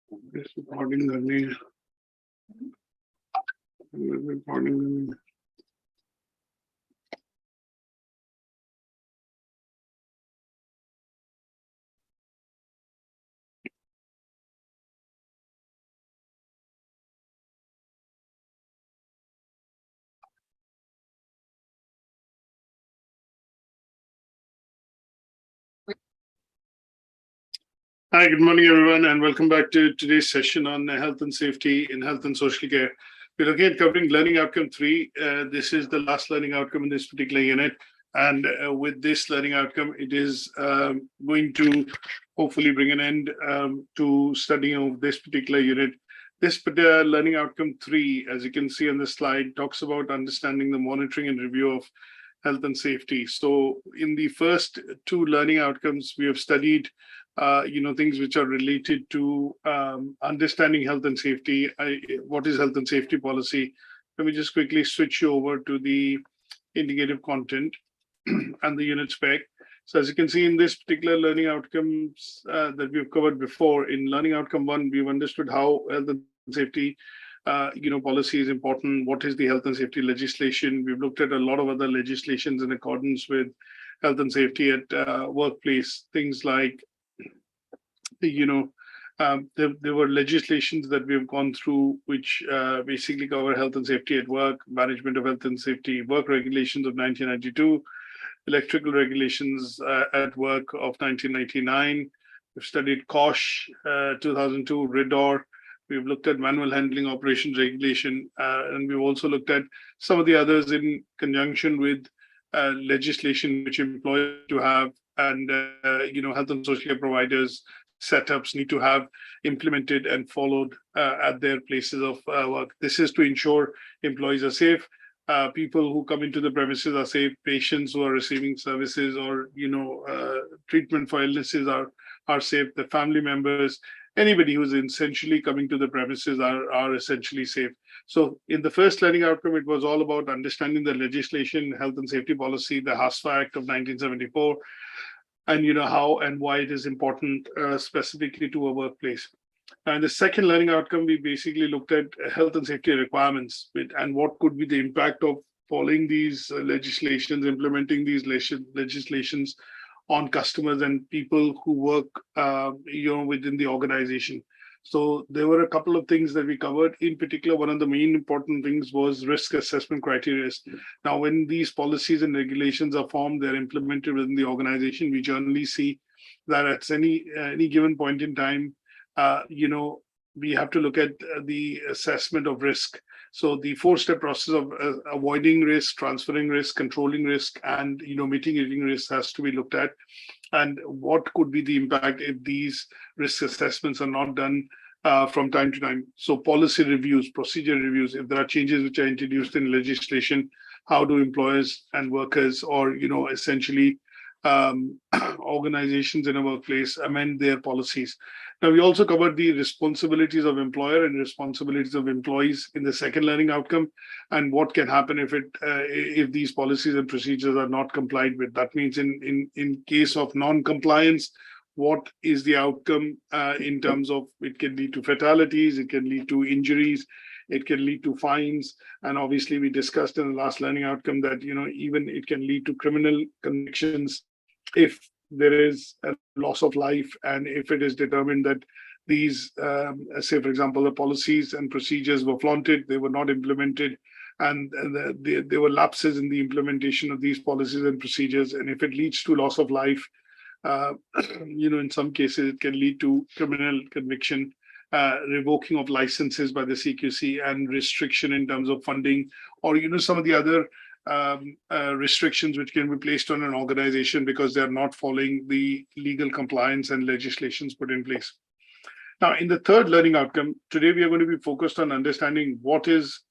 This recording learning. Recording. Hi, good morning, everyone, and welcome back to today's session on health and safety in health and social care. We're looking at covering learning outcome 3. This is the last learning outcome in this particular unit. And with this learning outcome, it is going to hopefully bring an end to studying of this particular unit. This particular learning outcome 3, as you can see on the slide, talks about understanding the monitoring and review of health and safety. So in the first 2 learning outcomes, we have studied things which are related to understanding health and safety. What is health and safety policy? Let me just quickly switch you over to the indicative content and the unit spec. So as you can see in this particular learning outcomes that we've covered before, in learning outcome 1, we've understood how health and safety policy is important. What is the health and safety legislation? We've looked at a lot of other legislations in accordance with health and safety at workplace, things like there were legislations that we have gone through which basically cover health and safety at work, management of health and safety, work regulations of 1992, electrical regulations at work of 1999. We've studied COSH 2002, RIDOR. We've looked at manual handling operations regulation, and we've also looked at some of the others in conjunction with legislation which employers to have, and health and social care providers setups need to have implemented and followed at their places of work. This is to ensure employees are safe, people who come into the premises are safe, patients who are receiving services or treatment for illnesses are safe, the family members, anybody who's essentially coming to the premises are essentially safe. So in the first learning outcome, it was all about understanding the legislation, health and safety policy, the HASFA Act of 1974, and how and why it is important specifically to a workplace. And the second learning outcome, we basically looked at health and safety requirements and what could be the impact of following these legislations, implementing these legislations on customers and people who work within the organization. So there were a couple of things that we covered. In particular, one of the main important things was risk assessment criteria. Now, when these policies and regulations are formed, they're implemented within the organization. We generally see that at any given point in time, we have to look at the assessment of risk. So the 4-step process of avoiding risk, transferring risk, controlling risk, and mitigating risk has to be looked at. And what could be the impact if these risk assessments are not done from time to time? So policy reviews, procedure reviews, if there are changes which are introduced in legislation, how do employers and workers or, essentially organizations in a workplace amend their policies? Now, we also covered the responsibilities of employer and responsibilities of employees in the second learning outcome, and what can happen if these policies and procedures are not complied with. That means in case of non-compliance, what is the outcome in terms of it can lead to fatalities, it can lead to injuries, it can lead to fines, and obviously we discussed in the last learning outcome that even it can lead to criminal convictions if there is a loss of life, and if it is determined that these, say for example, the policies and procedures were flaunted, they were not implemented, and there were lapses in the implementation of these policies and procedures, and if it leads to loss of life, in some cases it can lead to criminal conviction, revoking of licenses by the CQC, and restriction in terms of funding, or some of the other restrictions which can be placed on an organization because they are not following the legal compliance and legislations put in place. Now, in the third learning outcome, today we are going to be focused on understanding what is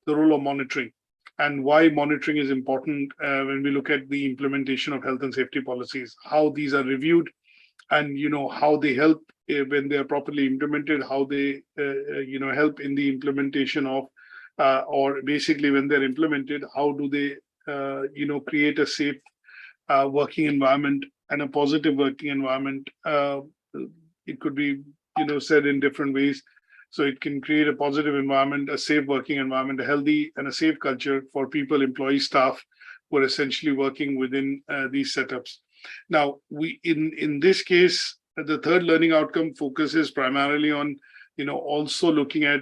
the role of monitoring and why monitoring is important when we look at the implementation of health and safety policies, how these are reviewed, and how they help when they are properly implemented, how they help in the implementation of or basically when they're implemented, how do they create a safe working environment and a positive working environment. It could be said in different ways. So it can create a positive environment, a safe working environment, a healthy and a safe culture for people, employees, staff who are essentially working within these setups. Now, in this case, the third learning outcome focuses primarily on, also looking at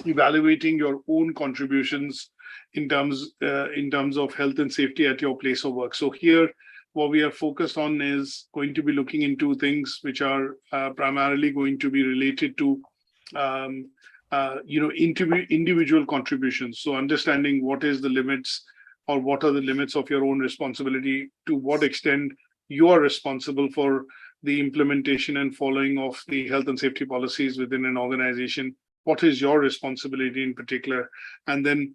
evaluating your own contributions in terms of health and safety at your place of work. So here, what we are focused on is going to be looking into things which are primarily going to be related to individual contributions. So understanding what is the limits, or what are the limits of your own responsibility, to what extent you are responsible for the implementation and following of the health and safety policies within an organization. What is your responsibility in particular? And then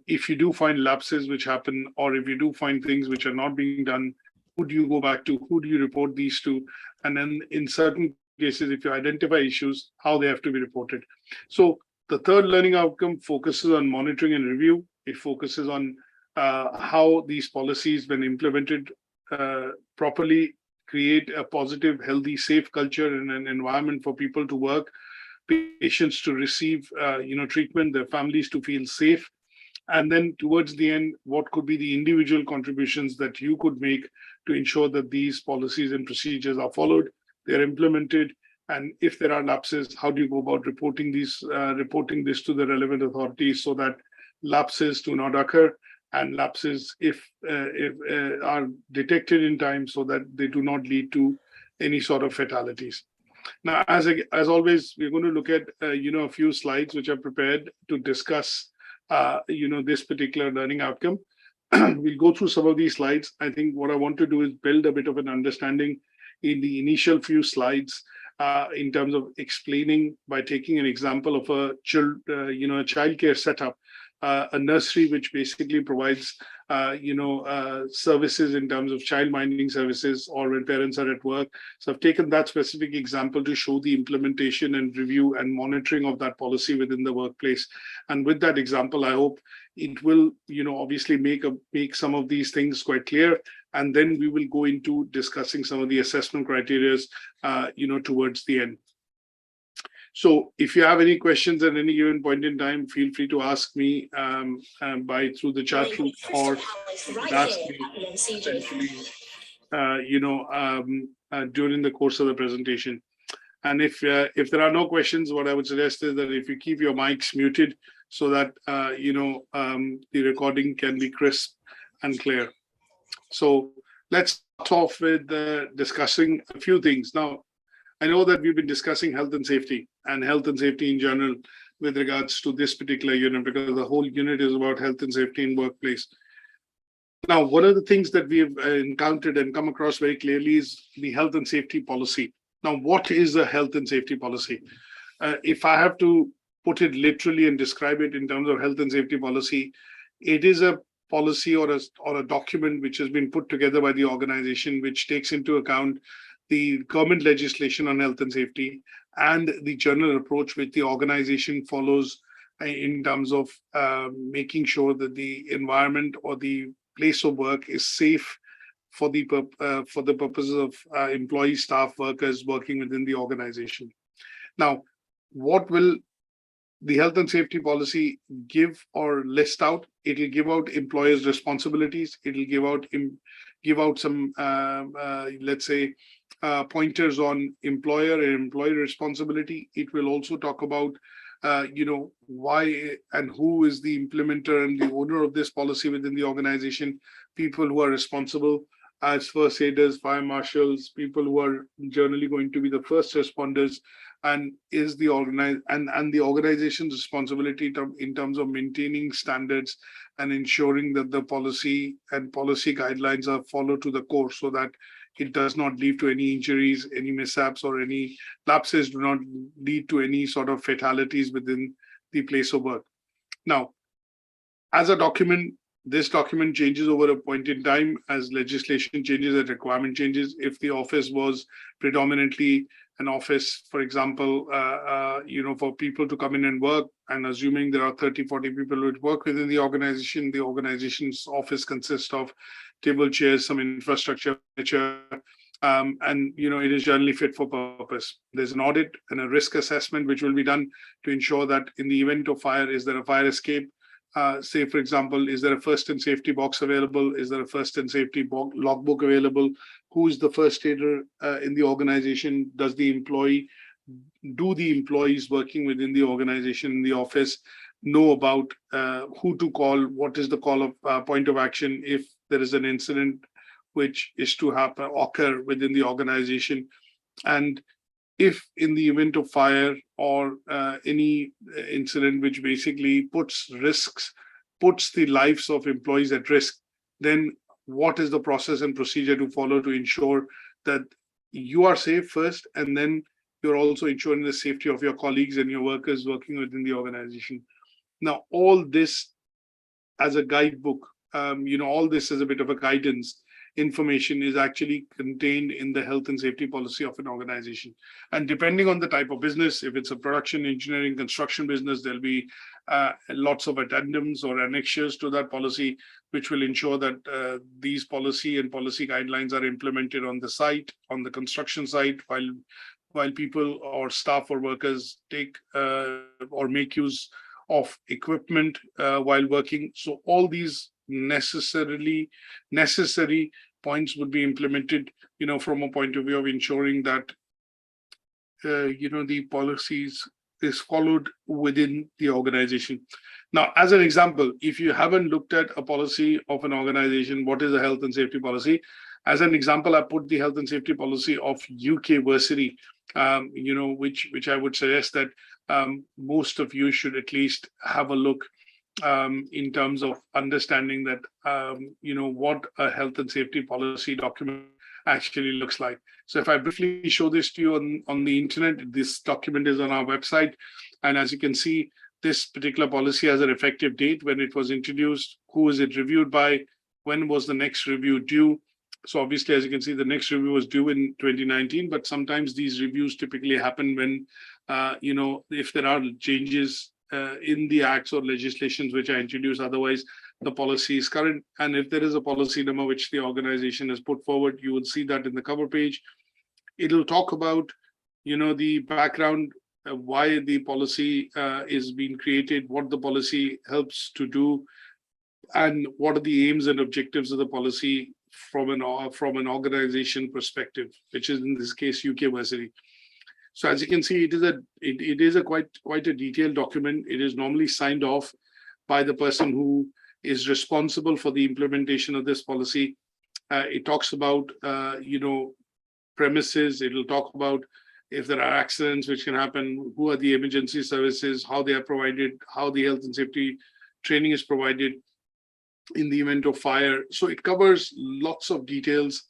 if you do find lapses which happen, or if you do find things which are not being done, who do you go back to? Who do you report these to? And then in certain cases, if you identify issues, how they have to be reported. So the third learning outcome focuses on monitoring and review. It focuses on how these policies, when implemented properly, create a positive, healthy, safe culture and an environment for people to work, patients to receive treatment, their families to feel safe. And then towards the end, what could be the individual contributions that you could make to ensure that these policies and procedures are followed, they're implemented, and if there are lapses, how do you go about reporting this to the relevant authorities so that lapses do not occur, and lapses, if are detected in time, so that they do not lead to any sort of fatalities. Now, as always, we're going to look at a few slides which are prepared to discuss this particular learning outcome. We'll go through some of these slides. I think what I want to do is build a bit of an understanding in the initial few slides in terms of explaining, by taking an example of a childcare setup, a nursery which basically provides services in terms of child minding services, or when parents are at work. So I've taken that specific example to show the implementation and review and monitoring of that policy within the workplace. And with that example, I hope it will obviously make some of these things quite clear. And then we will go into discussing some of the assessment criteria towards the end. So if you have any questions at any given point in time, feel free to ask me through the chat room, or ask me essentially during the course of the presentation. And if there are no questions, what I would suggest is that if you keep your mics muted, so that the recording can be crisp and clear. So let's start off with discussing a few things. Now, I know that we've been discussing health and safety in general with regards to this particular unit, because the whole unit is about health and safety in workplace. Now, one of the things that we have encountered and come across very clearly is the health and safety policy. Now, what is a health and safety policy? If I have to put it literally and describe it in terms of health and safety policy, it is a policy or a document which has been put together by the organization, which takes into account the government legislation on health and safety and the general approach which the organization follows in terms of making sure that the environment or the place of work is safe for the purposes of employees, staff, workers working within the organization. Now, what will the health and safety policy give or list out? It will give out employers' responsibilities. It will give out some, let's say, pointers on employer and employee responsibility. It will also talk about, why and who is the implementer and the owner of this policy within the organization, people who are responsible as first aiders, fire marshals, people who are generally going to be the first responders, and is the organization's responsibility in terms of maintaining standards and ensuring that the policy and policy guidelines are followed to the core, so that it does not lead to any injuries, any mishaps, or any lapses do not lead to any sort of fatalities within the place of work. Now, as a document, this document changes over a point in time as legislation changes and requirement changes. If the office was predominantly an office, for example, for people to come in and work, and assuming there are 30, 40 people who work within the organization's office consists of table, chairs, some infrastructure, and it is generally fit for purpose. There's an audit and a risk assessment which will be done to ensure that in the event of fire, is there a fire escape? Say, for example, is there a first and safety box available? Is there a first and safety logbook available? Who is the first aider in the organization? Do the employees working within the organization in the office know about who to call? What is the call of point of action if there is an incident which is to occur within the organization? And if in the event of fire or any incident which basically puts the lives of employees at risk, then what is the process and procedure to follow to ensure that you are safe first, and then you're also ensuring the safety of your colleagues and your workers working within the organization. Now, all this as a guidebook, all this as a bit of a guidance information is actually contained in the health and safety policy of an organization. And depending on the type of business, if it's a production, engineering, construction business, there'll be lots of addendums or annexures to that policy, which will ensure that these policy guidelines are implemented on the site, on the construction site, while people or staff or workers take or make use of equipment while working. So all these necessary points would be implemented, from a point of view of ensuring that, the policies is followed within the organization. Now, as an example, if you haven't looked at a policy of an organization, what is a health and safety policy? As an example, I put the health and safety policy of UK Versity, which I would suggest that most of you should at least have a look in terms of understanding that, what a health and safety policy document actually looks like. So if I briefly show this to you on the internet, this document is on our website. And as you can see, this particular policy has an effective date, when it was introduced, who is it reviewed by, when was the next review due. So obviously, as you can see, the next review was due in 2019, but sometimes these reviews typically happen when, if there are changes in the acts or legislations which are introduced. Otherwise, the policy is current. And if there is a policy number which the organization has put forward, you will see that in the cover page. It'll talk about, the background, why the policy is being created, what the policy helps to do, and what are the aims and objectives of the policy from an organization perspective, which is in this case UK Versity. So as you can see, it is a quite a detailed document. It is normally signed off by the person who is responsible for the implementation of this policy. It talks about premises. It will talk about if there are accidents which can happen, who are the emergency services, how they are provided, how the health and safety training is provided in the event of fire. So it covers lots of details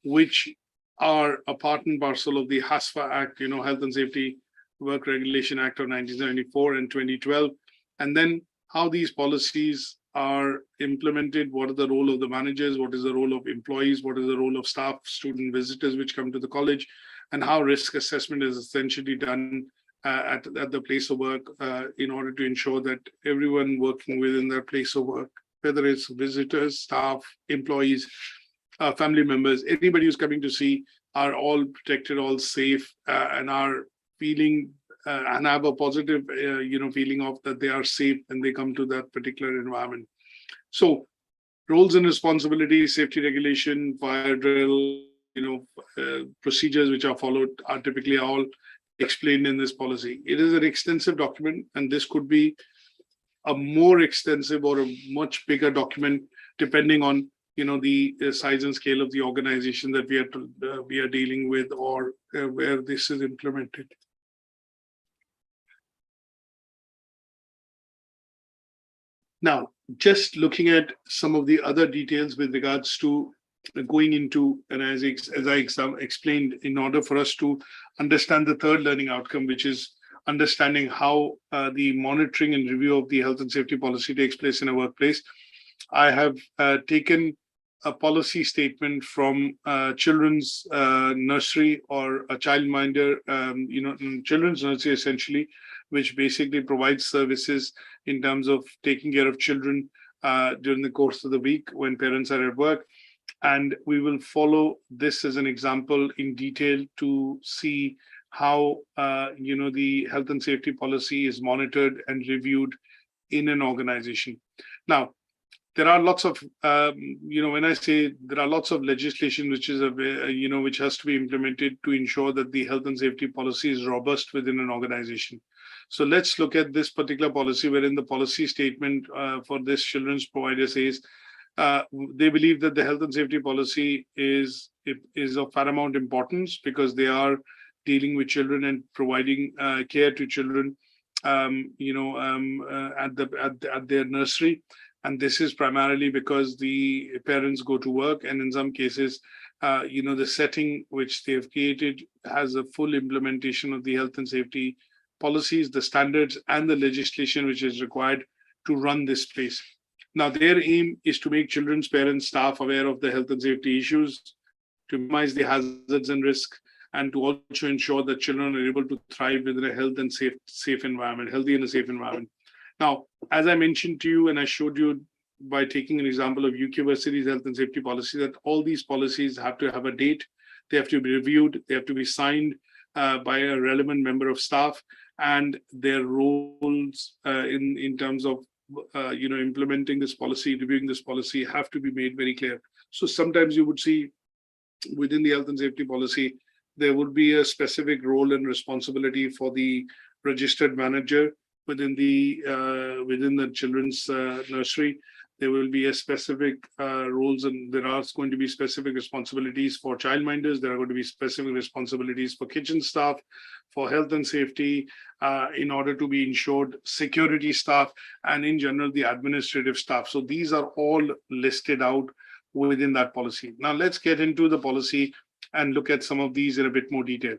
which are a part and parcel of the HASFA Act, Health and Safety Work Regulation Act of 1974 and 2012. And then how these policies are implemented, what is the role of the managers, what is the role of employees, what is the role of staff, student visitors which come to the college, and how risk assessment is essentially done at the place of work in order to ensure that everyone working within their place of work, whether it's visitors, staff, employees, family members, anybody who's coming to see, are all protected, all safe, and are feeling and have a positive, feeling of that they are safe when they come to that particular environment. So, roles and responsibilities, safety regulation, fire drill, procedures which are followed are typically all explained in this policy. It is an extensive document, and this could be a more extensive or a much bigger document depending on the size and scale of the organization that we are dealing with, or where this is implemented. Now, just looking at some of the other details with regards to going into, and as I explained, in order for us to understand the third learning outcome, which is understanding how the monitoring and review of the health and safety policy takes place in a workplace, I have taken a policy statement from children's nursery, or a childminder, children's nursery essentially, which basically provides services in terms of taking care of children during the course of the week when parents are at work. And we will follow this as an example in detail to see how the health and safety policy is monitored and reviewed in an organization. Now, there are lots of when I say there are lots of legislation which is which has to be implemented to ensure that the health and safety policy is robust within an organization. So let's look at this particular policy, wherein the policy statement for this children's provider says they believe that the health and safety policy is of paramount importance because they are dealing with children and providing care to children at their nursery. And this is primarily because the parents go to work, and in some cases, the setting which they have created has a full implementation of the health and safety policies, the standards, and the legislation which is required to run this place. Now, their aim is to make children's parents, staff aware of the health and safety issues, to minimize the hazards and risk, and to also ensure that children are able to thrive within a healthy and safe environment. Now, as I mentioned to you, and I showed you by taking an example of UK Versity's health and safety policy, that all these policies have to have a date, they have to be reviewed, they have to be signed by a relevant member of staff, and their roles in terms of implementing this policy, reviewing this policy, have to be made very clear. So sometimes you would see within the health and safety policy, there would be a specific role and responsibility for the registered manager within the children's nursery. There will be a specific roles, and there are going to be specific responsibilities for childminders. There are going to be specific responsibilities for kitchen staff, for health and safety, in order to be ensured, security staff, and in general, the administrative staff. So these are all listed out within that policy. Now, let's get into the policy and look at some of these in a bit more detail.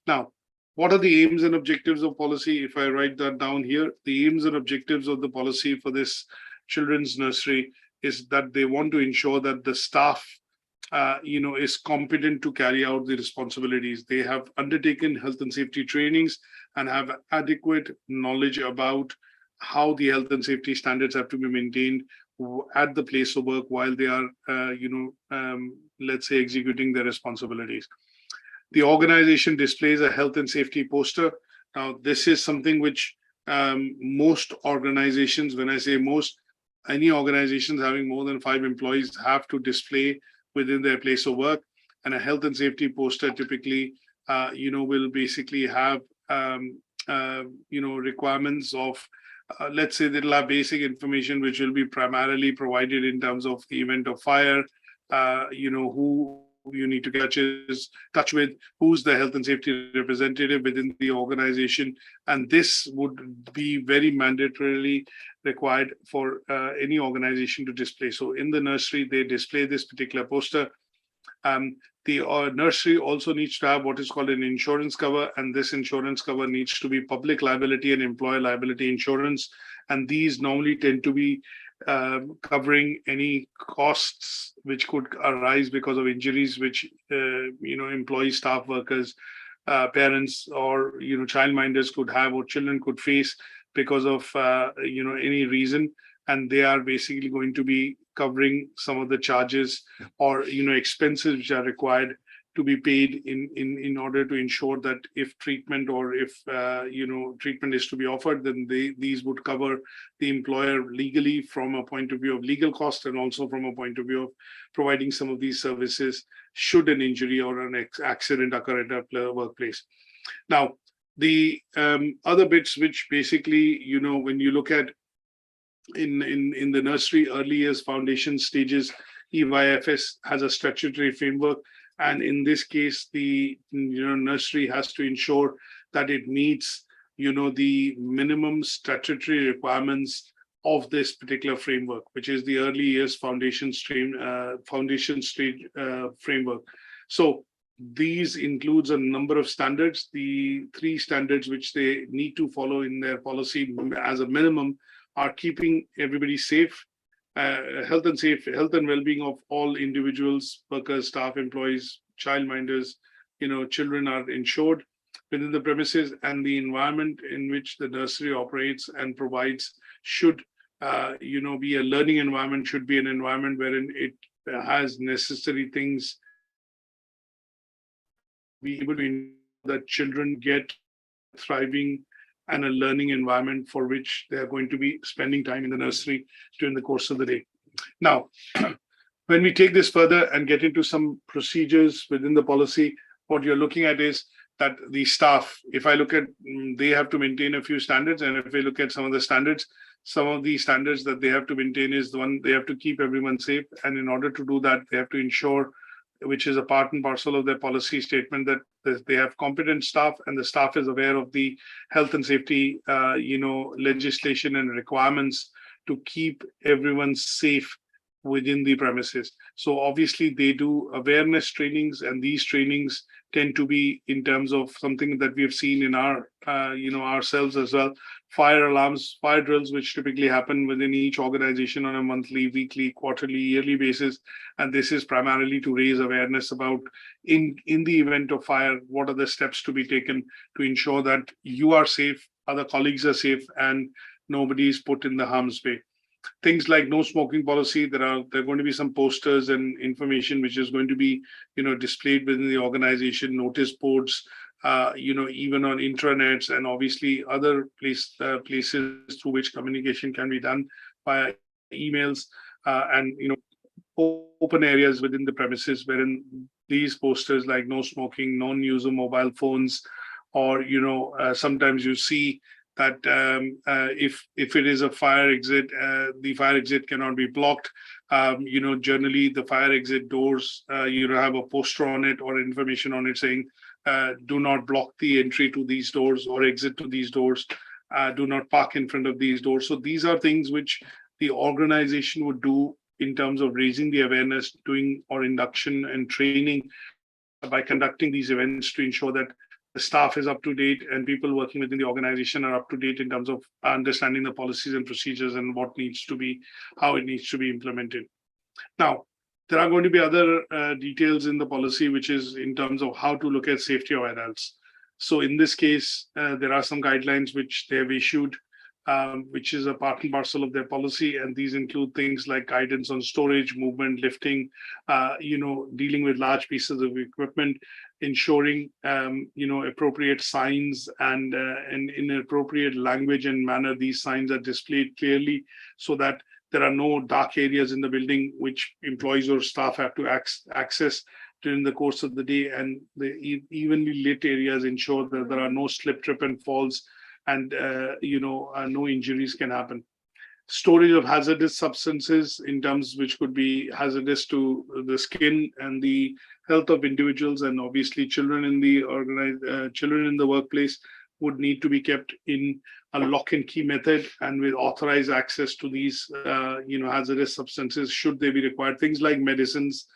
Now, what are the aims and objectives of policy? If I write that down here, the aims and objectives of the policy for this children's nursery is that they want to ensure that the staff, is competent to carry out the responsibilities. They have undertaken health and safety trainings and have adequate knowledge about how the health and safety standards have to be maintained at the place of work while they are, let's say, executing their responsibilities. The organization displays a health and safety poster. Now, this is something which most organizations, when I say most, any organizations having more than 5 employees have to display within their place of work. And a health and safety poster typically, will basically have, requirements of, let's say, they'll have basic information which will be primarily provided in terms of the event of fire, who you need to get touch with, who's the health and safety representative within the organization, and this would be very mandatorily required for any organization to display. So in the nursery, they display this particular poster. The nursery also needs to have what is called an insurance cover, and this insurance cover needs to be public liability and employer liability insurance, and these normally tend to be covering any costs which could arise because of injuries which employees, staff workers, parents, or childminders could have, or children could face because of any reason, and they are basically going to be covering some of the charges or expenses which are required to be paid in order to ensure that if treatment or if treatment is to be offered, then these would cover the employer legally from a point of view of legal cost, and also from a point of view of providing some of these services should an injury or an accident occur at a workplace. Now, the other bits which basically, when you look at in the nursery early years foundation stages, EYFS has a statutory framework. And in this case, the nursery has to ensure that it meets the minimum statutory requirements of this particular framework, which is the early years foundation stage framework. So these includes a number of standards. The 3 standards which they need to follow in their policy as a minimum are keeping everybody safe, health and well-being of all individuals, workers, staff, employees, childminders, children are insured within the premises, and the environment in which the nursery operates and provides should, be a learning environment, should be an environment wherein it has necessary things, be able to ensure that children get thriving and a learning environment for which they are going to be spending time in the nursery during the course of the day. Now, when we take this further and get into some procedures within the policy, what you're looking at is that the staff, if I look at, they have to maintain a few standards. And if we look at some of the standards that they have to maintain is the one, they have to keep everyone safe. And in order to do that, they have to ensure, which is a part and parcel of their policy statement, that they have competent staff and the staff is aware of the health and safety, legislation and requirements to keep everyone safe within the premises. So obviously they do awareness trainings, and these trainings tend to be in terms of something that we have seen in our, ourselves as well. Fire alarms, fire drills, which typically happen within each organization on a monthly, weekly, quarterly, yearly basis. And this is primarily to raise awareness about in the event of fire, what are the steps to be taken to ensure that you are safe, other colleagues are safe, and nobody is put in the harm's way. Things like no smoking policy, there are going to be some posters and information which is going to be, displayed within the organization, notice boards, even on intranets, and obviously other places through which communication can be done via emails, and open areas within the premises wherein these posters like no smoking, non-use of mobile phones, or sometimes you see that if it is a fire exit, the fire exit cannot be blocked. Generally the fire exit doors, have a poster on it or information on it saying, do not block the entry to these doors or exit to these doors. Do not park in front of these doors. So these are things which the organization would do in terms of raising the awareness, doing or induction and training by conducting these events to ensure that the staff is up to date and people working within the organization are up to date in terms of understanding the policies and procedures and how it needs to be implemented. Now, there are going to be other details in the policy, which is in terms of how to look at safety of adults. So in this case, there are some guidelines which they have issued, which is a part and parcel of their policy. And these include things like guidance on storage, movement, lifting, dealing with large pieces of equipment, ensuring, appropriate signs and in appropriate language and manner, these signs are displayed clearly so that there are no dark areas in the building which employees or staff have to access during the course of the day, and the evenly lit areas ensure that there are no slip, trip, and falls, and no injuries can happen. Storage of hazardous substances in terms which could be hazardous to the skin and the health of individuals, and obviously children in the workplace would need to be kept in a lock and key method and with authorized access to these hazardous substances should they be required. Things like medicines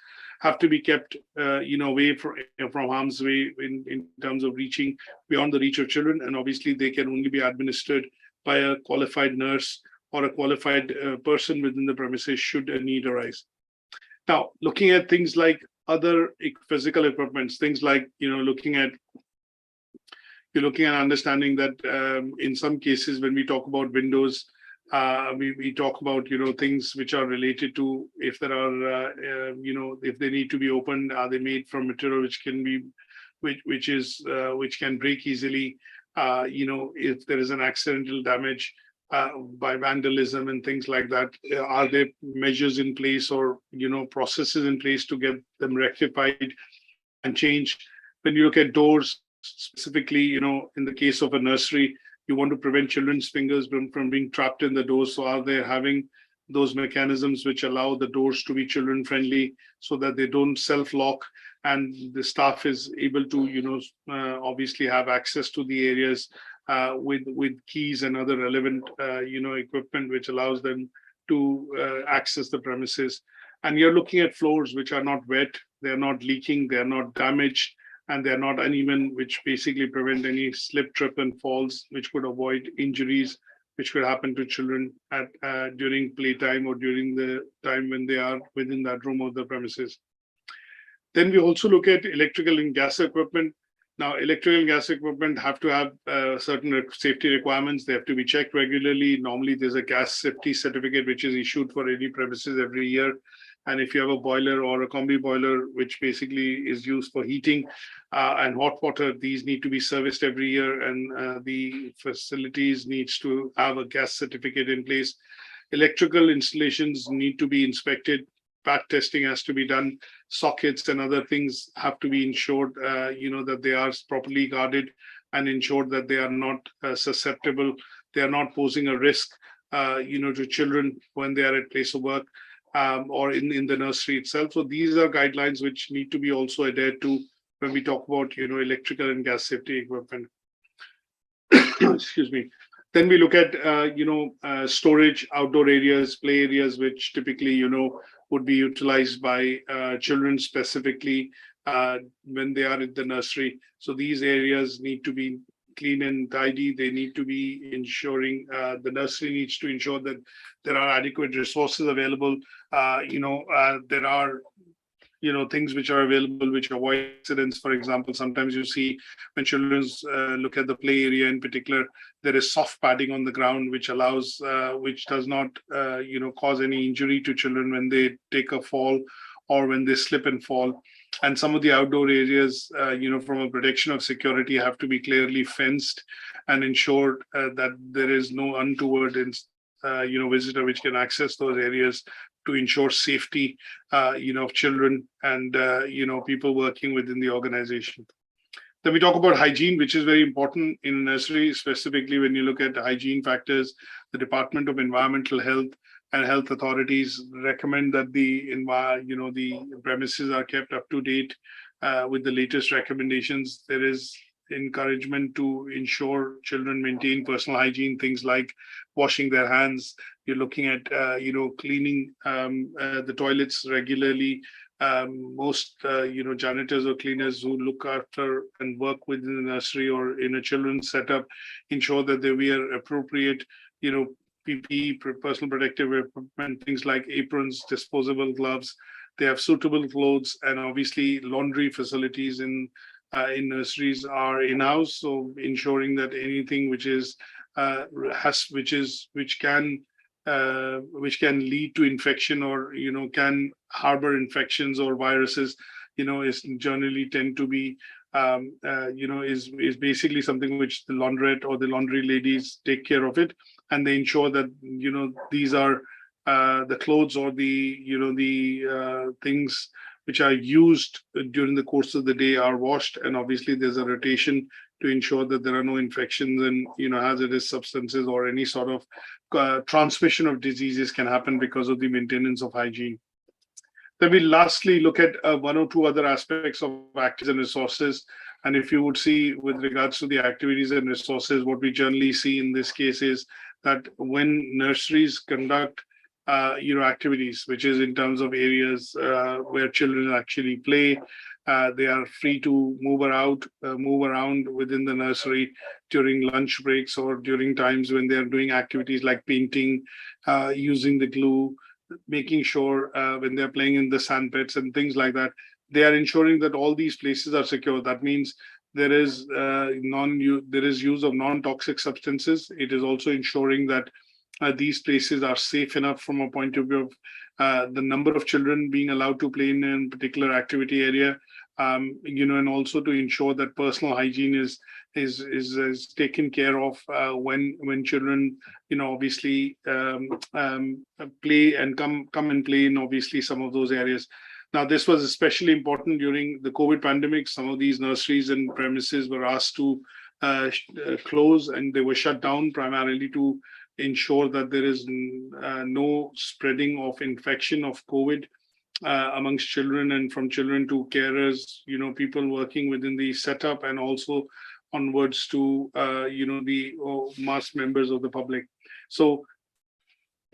have to be kept away from harm's way in terms of reaching beyond the reach of children, and obviously they can only be administered by a qualified nurse or a qualified person within the premises should a need arise. Now, looking at things like other physical equipments, things like looking at understanding that in some cases when we talk about windows, we talk about things which are related to if there are if they need to be opened, are they made from material which can break easily, if there is an accidental damage by vandalism and things like that, are there measures in place or processes in place to get them rectified and changed? When you look at doors specifically, in the case of a nursery, you want to prevent children's fingers from being trapped in the doors. So are they having those mechanisms which allow the doors to be children friendly so that they don't self-lock and the staff is able to obviously have access to the areas with keys and other relevant equipment which allows them to access the premises. And you're looking at floors which are not wet, they're not leaking, they're not damaged, and they're not uneven, which basically prevent any slip, trip, and falls, which could avoid injuries which could happen to children during playtime or during the time when they are within that room of the premises. Then we also look at electrical and gas equipment. Now, electrical and gas equipment have to have certain safety requirements. They have to be checked regularly. Normally, there's a gas safety certificate which is issued for any premises every year. And if you have a boiler or a combi boiler, which basically is used for heating and hot water, these need to be serviced every year, and the facilities needs to have a gas certificate in place. Electrical installations need to be inspected. Pat testing has to be done. Sockets and other things have to be ensured, that they are properly guarded and ensured that they are not susceptible. They are not posing a risk, to children when they are at place of work or in the nursery itself. So these are guidelines which need to be also adhered to when we talk about, electrical and gas safety equipment. Excuse me. Then we look at, storage, outdoor areas, play areas, which typically, would be utilized by children specifically when they are in the nursery. So these areas need to be clean and tidy. They need to be ensuring, the nursery needs to ensure that there are adequate resources available. There are things which are available which avoid accidents. For example, sometimes you see when children look at the play area in particular, there is soft padding on the ground which allows which does not cause any injury to children when they take a fall or when they slip and fall. And some of the outdoor areas, from a protection of security, have to be clearly fenced and ensured that there is no untoward visitor which can access those areas, to ensure safety, of children and people working within the organization. Then we talk about hygiene, which is very important in nursery, specifically when you look at hygiene factors. The Department of Environmental Health and health authorities recommend that the premises are kept up to date with the latest recommendations. There is encouragement to ensure children maintain personal hygiene, things like washing their hands. You're looking at cleaning the toilets regularly. Most janitors or cleaners who look after and work within the nursery or in a children's setup ensure that they wear appropriate PPE, personal protective equipment, things like aprons, disposable gloves. They have suitable clothes, and obviously laundry facilities in nurseries are in-house. So ensuring that anything which can lead to infection or can harbor infections or viruses, is generally tend to be is basically something which the laundrette or the laundry ladies take care of it, and they ensure that these are the clothes or the things which are used during the course of the day are washed, and obviously there's a rotation to ensure that there are no infections and hazardous substances or any sort of transmission of diseases can happen because of the maintenance of hygiene. Then we lastly look at one or two other aspects of activities and resources. And if you would see with regards to the activities and resources, what we generally see in this case is that when nurseries conduct activities, which is in terms of areas where children actually play, they are free to move around within the nursery during lunch breaks or during times when they are doing activities like painting, using the glue, making sure when they're playing in the sand pits and things like that, they are ensuring that all these places are secure. That means there is use of non-toxic substances. It is also ensuring that these places are safe enough from a point of view of the number of children being allowed to play in a particular activity area, and also to ensure that personal hygiene is taken care of when children, obviously play and come and play in obviously some of those areas. Now, this was especially important during the COVID pandemic. Some of these nurseries and premises were asked to close, and they were shut down primarily to ensure that there is no spreading of infection of COVID amongst children, and from children to carers, people working within the setup, and also onwards to the mass members of the public. So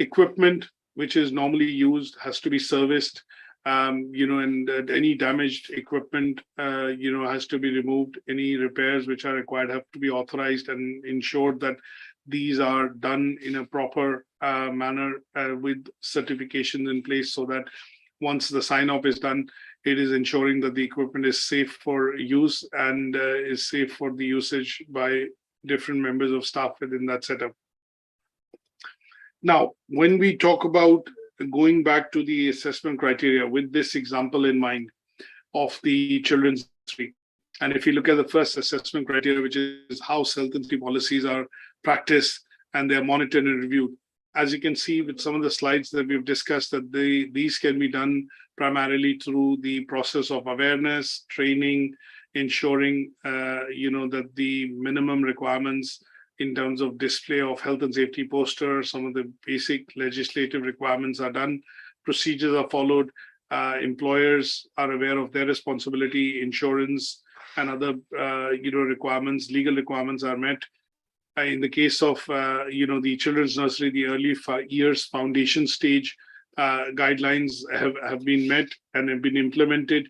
equipment which is normally used has to be serviced, and any damaged equipment has to be removed. Any repairs which are required have to be authorized and ensured that these are done in a proper manner with certifications in place, so that once the sign-off is done, it is ensuring that the equipment is safe for use and is safe for the usage by different members of staff within that setup. Now, when we talk about going back to the assessment criteria with this example in mind of the children's nursery. And if you look at the first assessment criteria, which is how health and safety policies are practiced and they're monitored and reviewed. As you can see with some of the slides that we've discussed, that these can be done primarily through the process of awareness, training, ensuring that the minimum requirements in terms of display of health and safety posters, some of the basic legislative requirements are done, procedures are followed, employers are aware of their responsibility, insurance and other requirements, legal requirements are met. In the case of the children's nursery, the early years foundation stage guidelines have been met and have been implemented.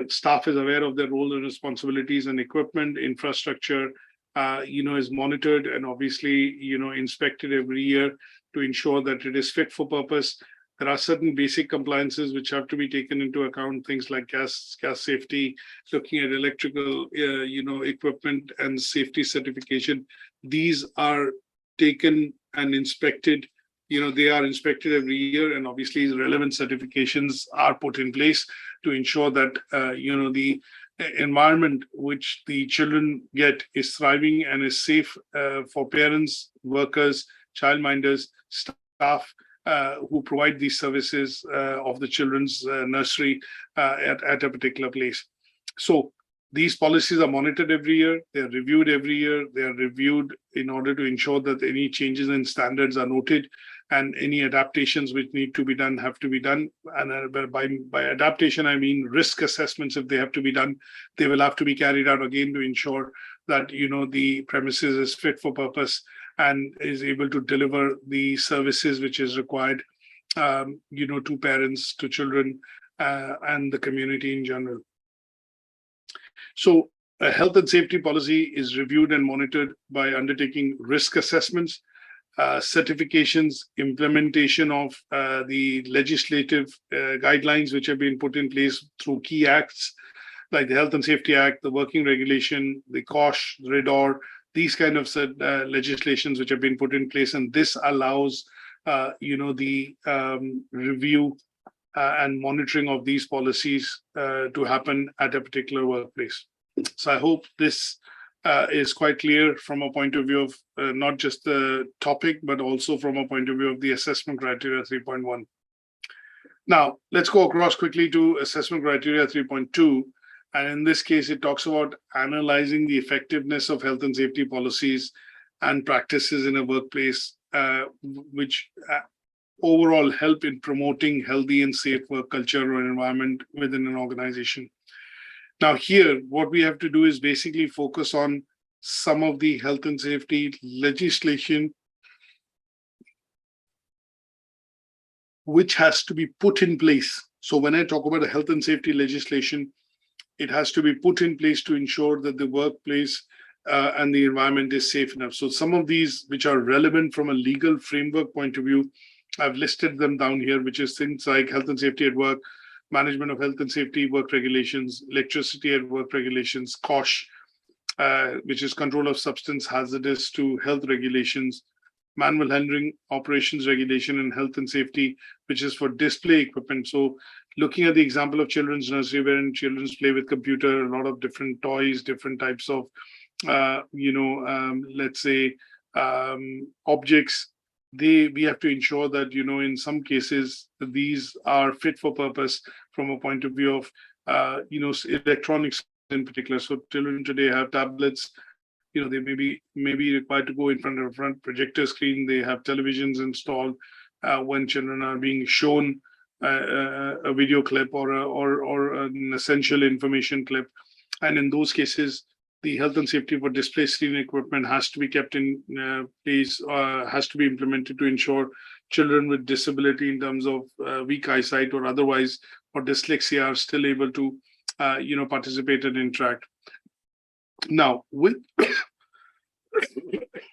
Staff is aware of their role and responsibilities, and equipment, infrastructure, is monitored and obviously, inspected every year to ensure that it is fit for purpose. There are certain basic compliances which have to be taken into account, things like gas safety, looking at electrical, equipment and safety certification. These are taken and inspected. They are inspected every year, and obviously relevant certifications are put in place to ensure that, the environment which the children get is thriving and is safe for parents, workers, childminders, staff, who provide these services of the children's nursery at a particular place. So these policies are monitored every year, they're reviewed every year, they're reviewed in order to ensure that any changes in standards are noted and any adaptations which need to be done have to be done. And by adaptation, I mean risk assessments. If they have to be done, they will have to be carried out again to ensure that, the premises is fit for purpose and is able to deliver the services which is required, to parents, to children, and the community in general. So a health and safety policy is reviewed and monitored by undertaking risk assessments, certifications, implementation of the legislative guidelines which have been put in place through key acts like the Health and Safety Act, the Working Regulation, the COSH, RIDOR, these kind of legislations which have been put in place, and this allows the review and monitoring of these policies to happen at a particular workplace. So I hope this is quite clear from a point of view of not just the topic, but also from a point of view of the assessment criteria 3.1. Now, let's go across quickly to assessment criteria 3.2. And in this case, it talks about analyzing the effectiveness of health and safety policies and practices in a workplace, which overall help in promoting healthy and safe work culture or environment within an organization. Now here, what we have to do is basically focus on some of the health and safety legislation which has to be put in place. So when I talk about the health and safety legislation, it has to be put in place to ensure that the workplace and the environment is safe enough. So some of these which are relevant from a legal framework point of view, I've listed them down here, which is things like health and safety at work, management of health and safety work regulations, electricity at work regulations, COSH, which is control of substance hazardous to health regulations, manual handling operations regulation, and health and safety, which is for display equipment. So looking at the example of children's nursery, wherein children play with computer, a lot of different toys, different types of, let's say, objects, we have to ensure that, in some cases, these are fit for purpose from a point of view of, electronics in particular. So children today have tablets, they may be required to go in front of a front projector screen. They have televisions installed when children are being shown a video clip or an essential information clip. And in those cases, the health and safety for display screen equipment has to be kept in place, has to be implemented to ensure children with disability in terms of weak eyesight or otherwise, or dyslexia, are still able to, participate and interact. Now, with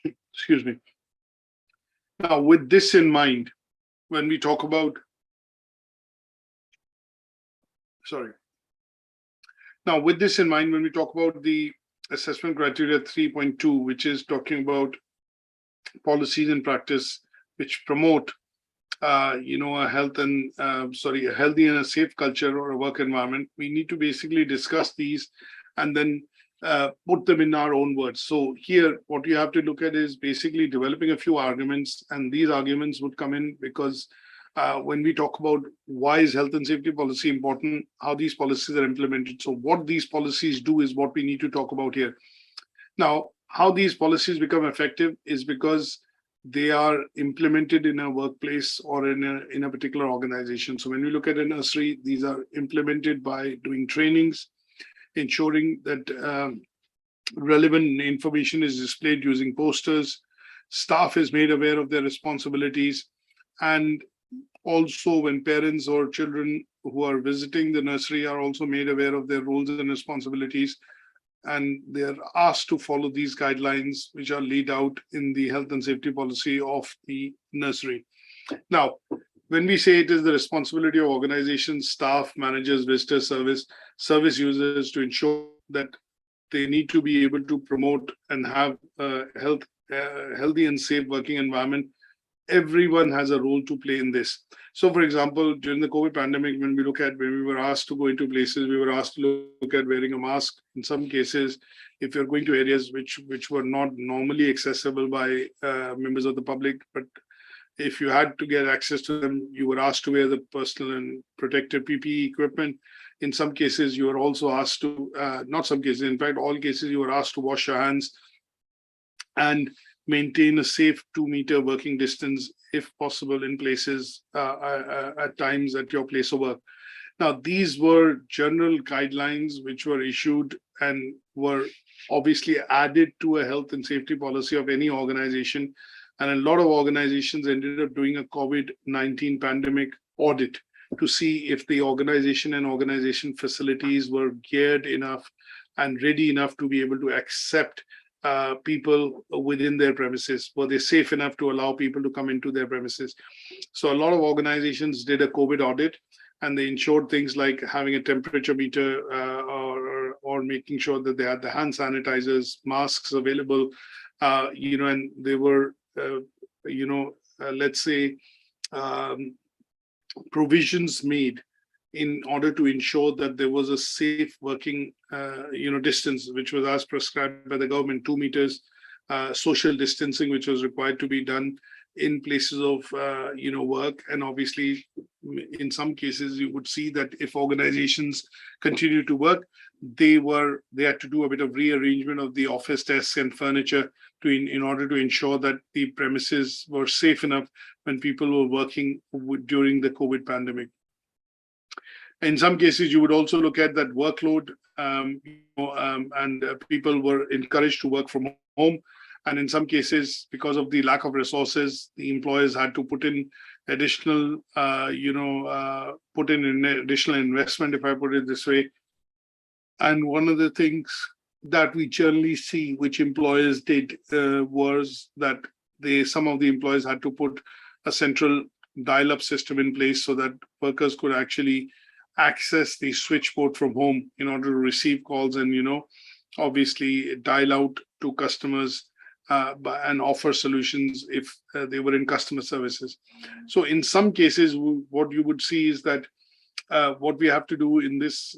excuse me. Now, with this in mind, when we talk about, Now, with this in mind, when we talk about the assessment criteria 3.2, which is talking about policies and practice which promote a healthy and a safe culture or a work environment, we need to basically discuss these and then put them in our own words. So here, what you have to look at is basically developing a few arguments, and these arguments would come in because when we talk about why is health and safety policy important, how these policies are implemented. So what these policies do is what we need to talk about here. Now, how these policies become effective is because they are implemented in a workplace or in a particular organization. So when we look at a nursery, these are implemented by doing trainings, ensuring that relevant information is displayed using posters, staff is made aware of their responsibilities, and also when parents or children who are visiting the nursery are also made aware of their roles and responsibilities, and they are asked to follow these guidelines which are laid out in the health and safety policy of the nursery. Now, when we say it is the responsibility of organizations, staff, managers, visitors, service users to ensure that they need to be able to promote and have a healthy and safe working environment, everyone has a role to play in this. So, for example, during the COVID pandemic, when we were asked to go into places, we were asked to look at wearing a mask. In some cases, if you're going to areas which were not normally accessible by members of the public, but if you had to get access to them, you were asked to wear the personal and protective PPE equipment. In some cases, you were also asked to, not some cases, in fact, all cases, you were asked to wash your hands and maintain a safe 2-meter working distance, if possible, in places at times at your place of work. Now, these were general guidelines which were issued and were obviously added to a health and safety policy of any organization. And a lot of organizations ended up doing a COVID-19 pandemic audit to see if the organization and organization facilities were geared enough and ready enough to be able to accept people within their premises. Were they safe enough to allow people to come into their premises? So a lot of organizations did a COVID audit, and they ensured things like having a temperature meter or making sure that they had the hand sanitizers, masks available, and they were, let's say, provisions made in order to ensure that there was a safe working, distance, which was as prescribed by the government, 2 meters, social distancing, which was required to be done in places of, work. And obviously, in some cases, you would see that if organizations continue to work, they had to do a bit of rearrangement of the office desks and furniture in order to ensure that the premises were safe enough when people were working during the COVID pandemic. In some cases, you would also look at that workload, and people were encouraged to work from home. And in some cases, because of the lack of resources, the employers had to put in additional, additional investment, if I put it this way. And one of the things that we generally see, which employers did, was that some of the employers had to put a central dial-up system in place so that workers could actually access the switchboard from home in order to receive calls and, obviously dial out to customers and offer solutions if they were in customer services. So in some cases, what you would see is that what we have to do in this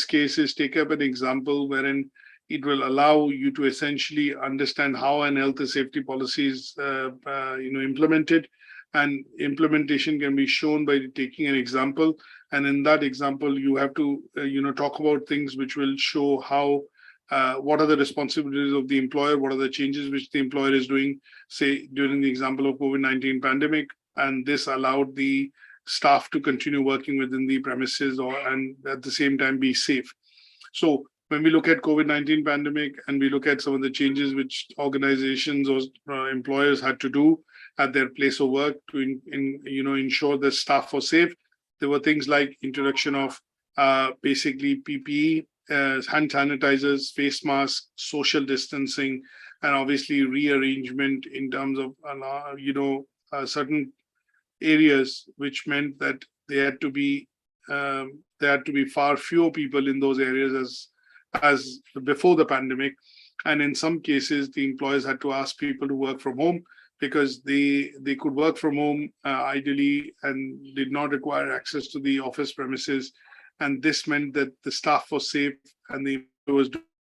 case is take up an example wherein it will allow you to essentially understand how an health and safety policy is implemented. And implementation can be shown by taking an example. And in that example, you have to, talk about things which will show how, what are the responsibilities of the employer, what are the changes which the employer is doing, say, during the example of COVID-19 pandemic. And this allowed the staff to continue working within the premises and at the same time be safe. So when we look at COVID-19 pandemic and we look at some of the changes which organizations or employers had to do at their place of work to ensure that staff were safe, there were things like introduction of basically PPE, hand sanitizers, face masks, social distancing, and obviously rearrangement in terms of certain areas, which meant that there had to be far fewer people in those areas as before the pandemic. And in some cases, the employers had to ask people to work from home because they could work from home ideally and did not require access to the office premises. And this meant that the staff was safe and the employer was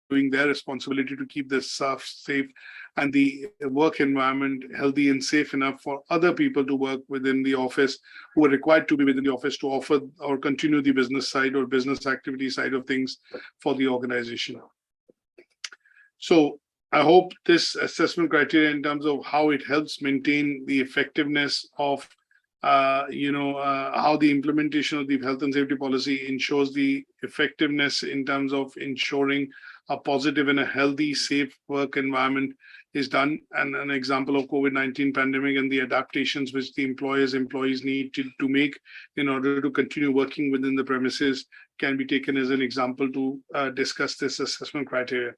doing their responsibility to keep the staff safe and the work environment healthy and safe enough for other people to work within the office who are required to be within the office to offer or continue the business side or business activity side of things for the organization. So I hope this assessment criteria in terms of how it helps maintain the effectiveness of how the implementation of the health and safety policy ensures the effectiveness in terms of ensuring a positive and a healthy, safe work environment is done. And an example of COVID-19 pandemic and the adaptations which the employees need to make in order to continue working within the premises can be taken as an example to discuss this assessment criteria.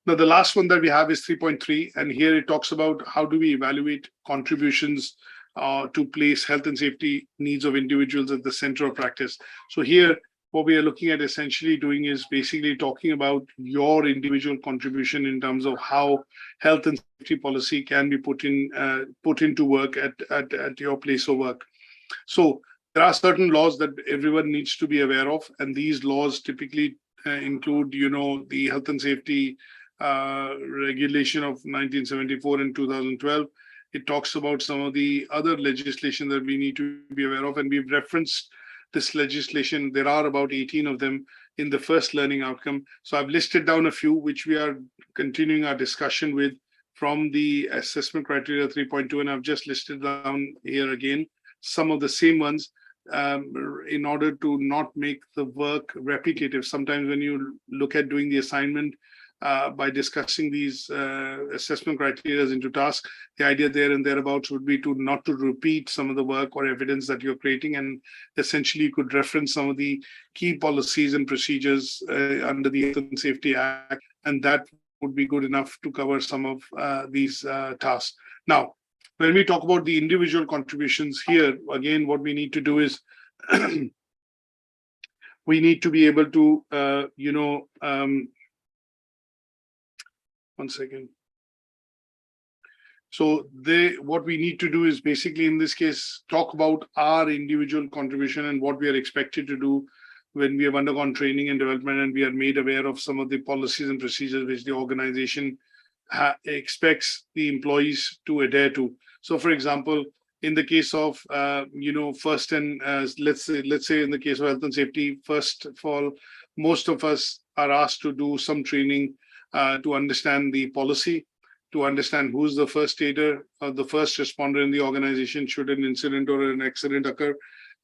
Now, the last one that we have is 3.3, and here it talks about how do we evaluate contributions to place health and safety needs of individuals at the center of practice. So here, what we are looking at essentially doing is basically talking about your individual contribution in terms of how health and safety policy can be put into work at your place of work. So there are certain laws that everyone needs to be aware of, and these laws typically include, the health and safety regulation of 1974 and 2012. It talks about some of the other legislation that we need to be aware of, and we've referenced this legislation. There are about 18 of them in the first learning outcome. So I've listed down a few which we are continuing our discussion with from the assessment criteria 3.2, and I've just listed down here again some of the same ones in order to not make the work repetitive. Sometimes when you look at doing the assignment, by discussing these assessment criteria into tasks, the idea there and thereabouts would be to not to repeat some of the work or evidence that you're creating, and essentially you could reference some of the key policies and procedures under the Health and Safety Act, and that would be good enough to cover some of these tasks. Now, when we talk about the individual contributions here, again, what we need to do is we need to be able to, one second. So what we need to do is basically in this case, talk about our individual contribution and what we are expected to do when we have undergone training and development and we are made aware of some of the policies and procedures which the organization expects the employees to adhere to. So for example, in the case of, first and let's say in the case of health and safety, first of all, most of us are asked to do some training to understand the policy, to understand who's the first aider or the first responder in the organization should an incident or an accident occur.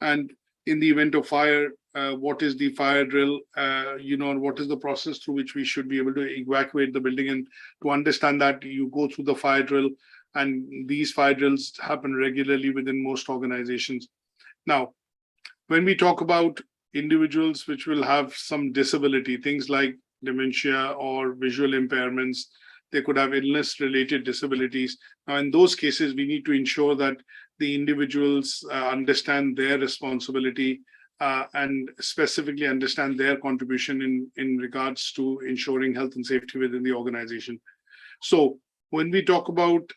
And in the event of fire, what is the fire drill, and what is the process through which we should be able to evacuate the building. And to understand that, you go through the fire drill, and these fire drills happen regularly within most organizations. Now, when we talk about individuals which will have some disability, things like dementia or visual impairments, they could have illness-related disabilities. Now, in those cases, we need to ensure that the individuals understand their responsibility and specifically understand their contribution in regards to ensuring health and safety within the organization. So when we talk about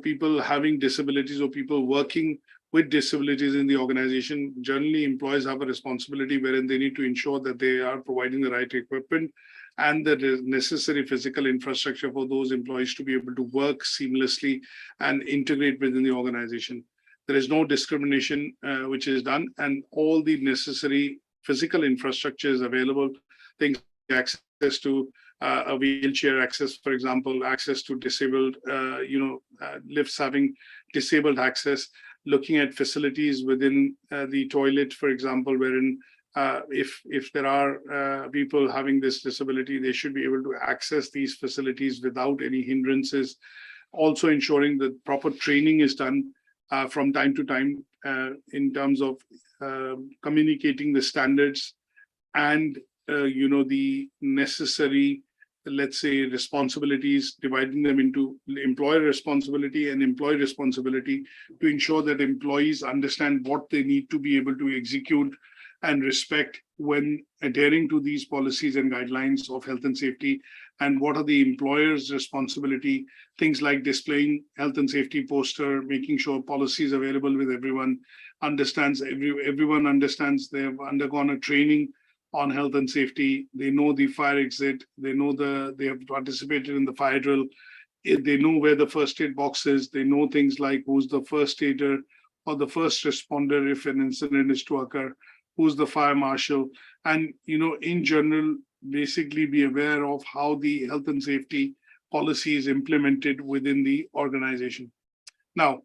people having disabilities or people working with disabilities in the organization, generally employees have a responsibility wherein they need to ensure that they are providing the right equipment and the necessary physical infrastructure for those employees to be able to work seamlessly and integrate within the organization. There is no discrimination which is done, and all the necessary physical infrastructure is available. Things like access to a wheelchair access, for example, access to disabled, lifts having disabled access, looking at facilities within the toilet, for example, wherein if there are people having this disability, they should be able to access these facilities without any hindrances. Also ensuring that proper training is done from time to time in terms of communicating the standards and the necessary, let's say, responsibilities, dividing them into employer responsibility and employee responsibility to ensure that employees understand what they need to be able to execute and respect when adhering to these policies and guidelines of health and safety, and what are the employer's responsibility, things like displaying health and safety poster, making sure policy is available with everyone, everyone understands they've undergone a training on health and safety, they know the fire exit, they know they have participated in the fire drill, they know where the first aid box is, they know things like who's the first aider or the first responder if an incident is to occur, who's the fire marshal, and in general, basically be aware of how the health and safety policy is implemented within the organization. Now,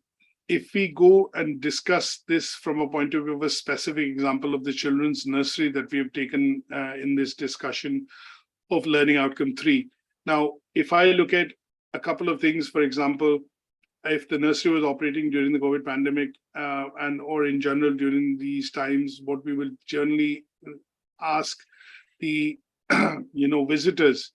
if we go and discuss this from a point of view of a specific example of the children's nursery that we have taken in this discussion of Learning Outcome 3. Now, if I look at a couple of things, for example, if the nursery was operating during the COVID pandemic or in general during these times, what we will generally ask the visitors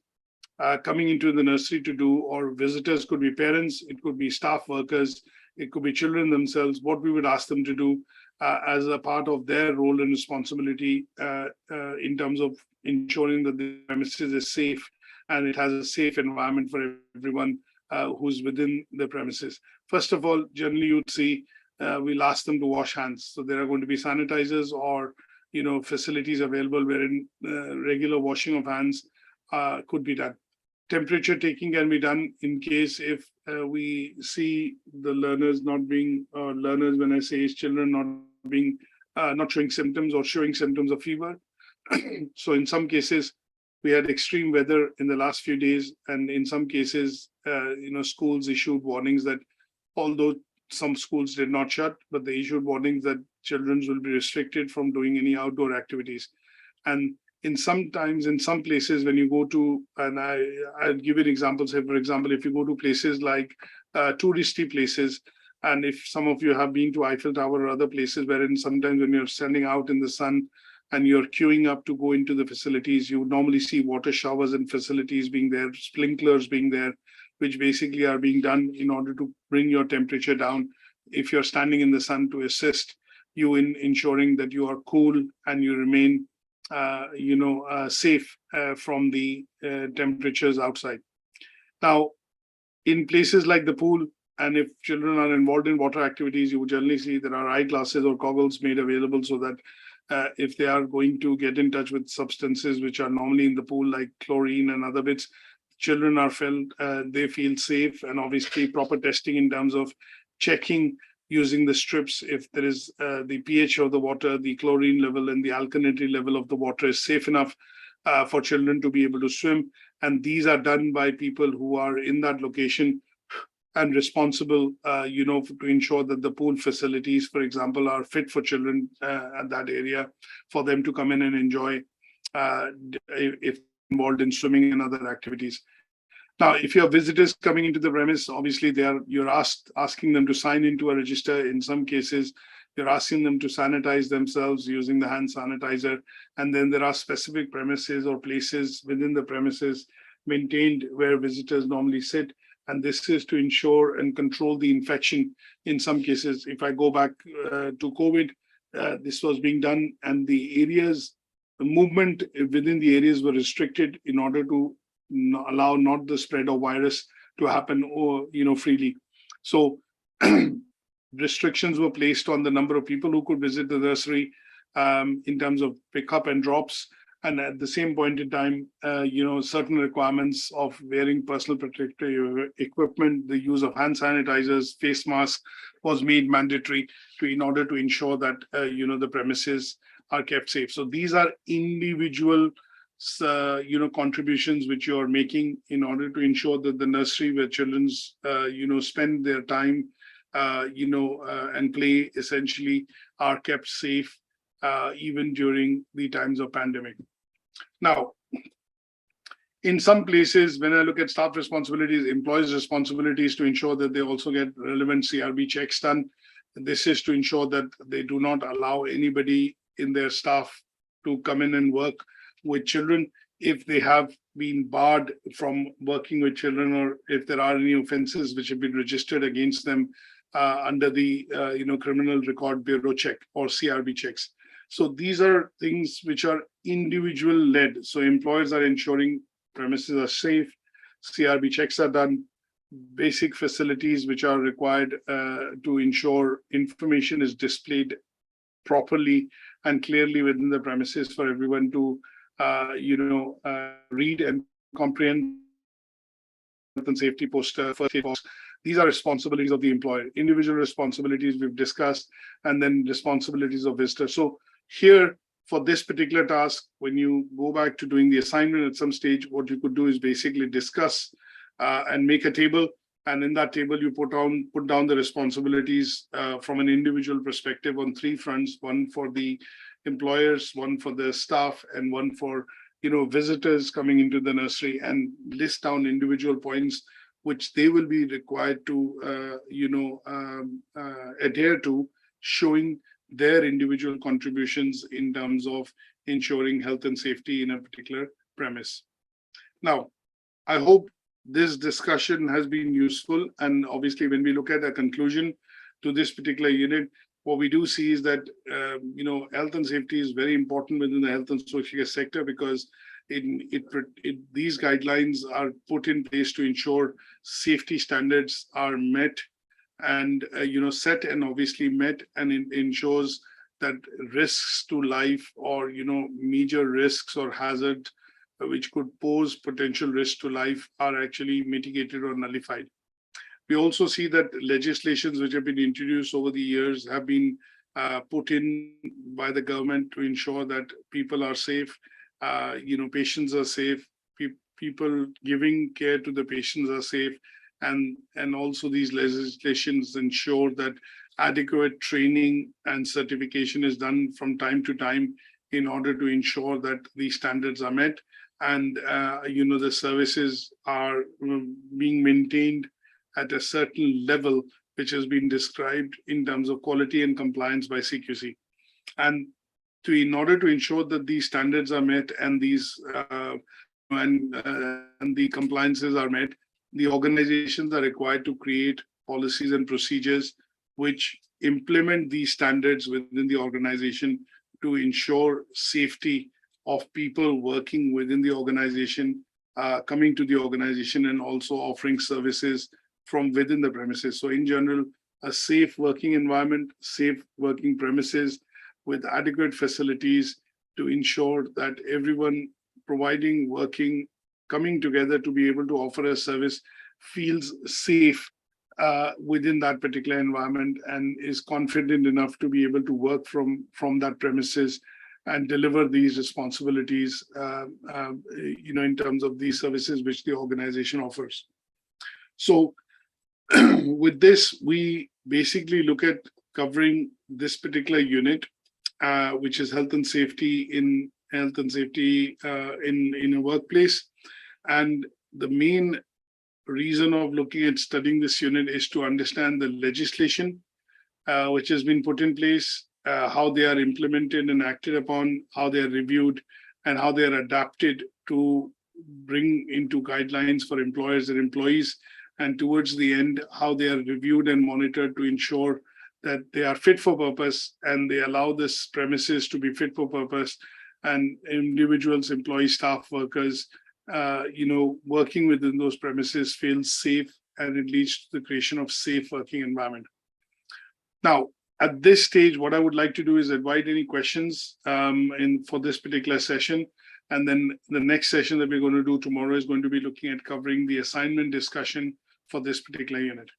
coming into the nursery to do, or visitors could be parents, it could be staff workers, it could be children themselves, what we would ask them to do as a part of their role and responsibility in terms of ensuring that the premises is safe and it has a safe environment for everyone who's within the premises. First of all, generally you'd see we'll ask them to wash hands. So there are going to be sanitizers or facilities available wherein regular washing of hands could be done. Temperature taking can be done in case if we see the learners not being, learners when I say is children not showing symptoms or showing symptoms of fever. So in some cases, we had extreme weather in the last few days, and in some cases, schools issued warnings that although some schools did not shut, but they issued warnings that children will be restricted from doing any outdoor activities. And in some places, when you go to, and I'll give you an example, say, for example, if you go to places like touristy places, and if some of you have been to Eiffel Tower or other places wherein sometimes when you're standing out in the sun and you're queuing up to go into the facilities, you would normally see water showers and facilities being there, sprinklers being there, which basically are being done in order to bring your temperature down if you're standing in the sun, to assist you in ensuring that you are cool and you remain safe from the temperatures outside. Now, in places like the pool, and if children are involved in water activities, you would generally see there are eyeglasses or goggles made available so that if they are going to get in touch with substances which are normally in the pool, like chlorine and other bits, children are they feel safe, and obviously proper testing in terms of checking using the strips if there is the pH of the water, the chlorine level and the alkalinity level of the water is safe enough for children to be able to swim. And these are done by people who are in that location and responsible, to ensure that the pool facilities, for example, are fit for children at that area for them to come in and enjoy if involved in swimming and other activities. Now, if you have visitors coming into the premise, obviously you're asking them to sign into a register. In some cases, you're asking them to sanitize themselves using the hand sanitizer. And then there are specific premises or places within the premises maintained where visitors normally sit. And this is to ensure and control the infection. In some cases, if I go back to COVID, this was being done, and the movement within the areas were restricted in order to allow not the spread of virus to happen freely. So restrictions were placed on the number of people who could visit the nursery in terms of pickup and drops. And at the same point in time, certain requirements of wearing personal protective equipment, the use of hand sanitizers, face masks was made mandatory in order to ensure that, the premises are kept safe. So these are individual contributions which you are making in order to ensure that the nursery where children spend their time and play essentially are kept safe even during the times of pandemic. Now, in some places, when I look at staff responsibilities, employees' responsibilities to ensure that they also get relevant CRB checks done. This is to ensure that they do not allow anybody in their staff to come in and work with children if they have been barred from working with children, or if there are any offenses which have been registered against them under the Criminal Record Bureau check or CRB checks. So these are things which are individual led. So employers are ensuring premises are safe, CRB checks are done, basic facilities which are required to ensure information is displayed properly and clearly within the premises for everyone to read and comprehend. Health and safety poster, first aid box. These are responsibilities of the employer. Individual responsibilities we've discussed, and then responsibilities of visitors. So here, for this particular task, when you go back to doing the assignment at some stage, what you could do is basically discuss and make a table. And in that table, you put down the responsibilities from an individual perspective on 3 fronts: one for the employers, one for the staff, and one for visitors coming into the nursery, and list down individual points which they will be required to adhere to, showing their individual contributions in terms of ensuring health and safety in a particular premise. Now, I hope this discussion has been useful, and obviously when we look at a conclusion to this particular unit, what we do see is that health and safety is very important within the health and social care sector, because these guidelines are put in place to ensure safety standards are met and set and obviously met, and it ensures that risks to life or major risks or hazard which could pose potential risk to life are actually mitigated or nullified. We also see that legislations which have been introduced over the years have been put in by the government to ensure that people are safe, patients are safe, people giving care to the patients are safe, and also these legislations ensure that adequate training and certification is done from time to time in order to ensure that these standards are met, and the services are being maintained at a certain level which has been described in terms of quality and compliance by CQC. And in order to ensure that these standards are met and these and the compliances are met, the organizations are required to create policies and procedures which implement these standards within the organization to ensure safety of people working within the organization, coming to the organization, and also offering services from within the premises. So in general, a safe working environment, safe working premises with adequate facilities to ensure that everyone providing, working, coming together to be able to offer a service feels safe within that particular environment and is confident enough to be able to work from that premises and deliver these responsibilities, in terms of these services which the organization offers. So with this, we basically look at covering this particular unit, which is health and safety in a workplace. And the main reason of looking at studying this unit is to understand the legislation which has been put in place, how they are implemented and acted upon, how they are reviewed, and how they are adapted to bring into guidelines for employers and employees, and towards the end, how they are reviewed and monitored to ensure that they are fit for purpose and they allow this premises to be fit for purpose, and individuals, employees, staff, workers, working within those premises feel safe, and it leads to the creation of safe working environment. Now, at this stage, what I would like to do is invite any questions for this particular session. And then the next session that we're going to do tomorrow is going to be looking at covering the assignment discussion for this particular unit.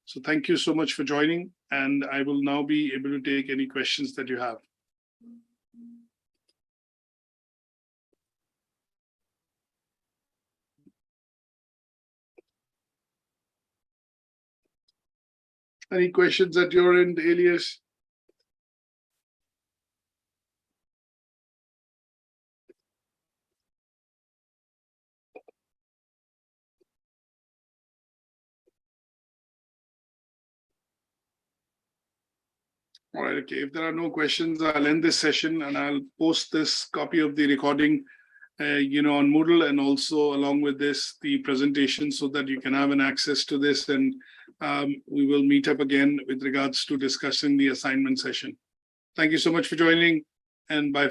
So thank you so much for joining, and I will now be able to take any questions that you have. Any questions at your end, Elias? All right, okay. If there are no questions, I'll end this session and I'll post this copy of the recording, on Moodle, and also along with this, the presentation, so that you can have an access to this, and we will meet up again with regards to discussing the assignment session. Thank you so much for joining, and bye for